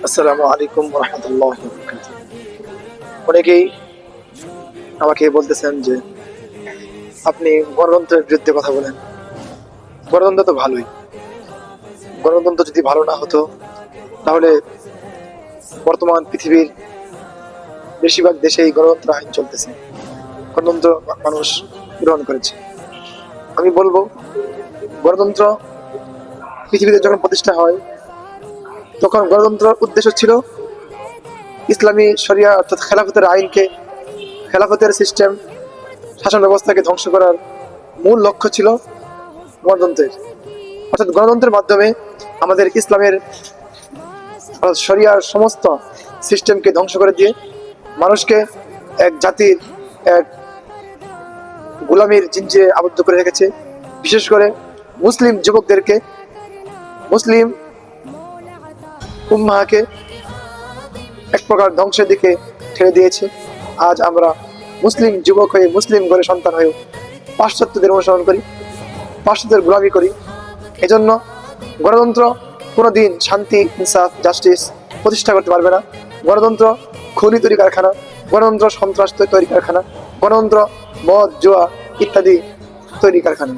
আসসালামু আলাইকুম রহমতুল্লাহ। অনেকেই আমাকে বলতেছেন যে আপনি গণতন্ত্রের বিরুদ্ধে কথা বলেন। গণতন্ত্র তো ভালোই, গণতন্ত্র যদি ভালো না হতো তাহলে বর্তমান পৃথিবীর বেশিরভাগ দেশেই গণতন্ত্র আইন চলতেছে, গণতন্ত্র মানুষ গ্রহণ করেছে। আমি বলবো, গণতন্ত্র পৃথিবীতে যখন প্রতিষ্ঠা হয় তখন গণতন্ত্রের উদ্দেশ্য ছিল ইসলামী শরিয়া অর্থাৎ খেলাফতের আইনকে, খেলাফতের সিস্টেম, শাসন ব্যবস্থাকে ধ্বংস করার মূল লক্ষ্য ছিল গণতন্ত্রের। অর্থাৎ গণতন্ত্রের মাধ্যমে আমাদের ইসলামের শরিয়ার সমস্ত সিস্টেমকে ধ্বংস করে দিয়ে মানুষকে এক জাতির এক গোলামীর জিঞ্জিরে আবদ্ধ করে রেখেছে। বিশেষ করে মুসলিম যুবকদেরকে, মুসলিম উম্মাহকে এক প্রকার ধ্বংসের দিকে ঠেলে দিয়েছে। আজ আমরা মুসলিম যুবক হয়ে, মুসলিম ঘরে সন্তান হয়েও পাশ্চাত্যদের অনুসরণ করি, পাশ্চাত্যের গোলামি করি। এজন্য গণতন্ত্র কোনোদিন শান্তি, ইনসাফ, জাস্টিস প্রতিষ্ঠা করতে পারবে না। গণতন্ত্র খুনি তৈরি কারখানা, গণতন্ত্র সন্ত্রাস তৈরি কারখানা, গণতন্ত্র মদ, জুয়া ইত্যাদি তৈরি কারখানা।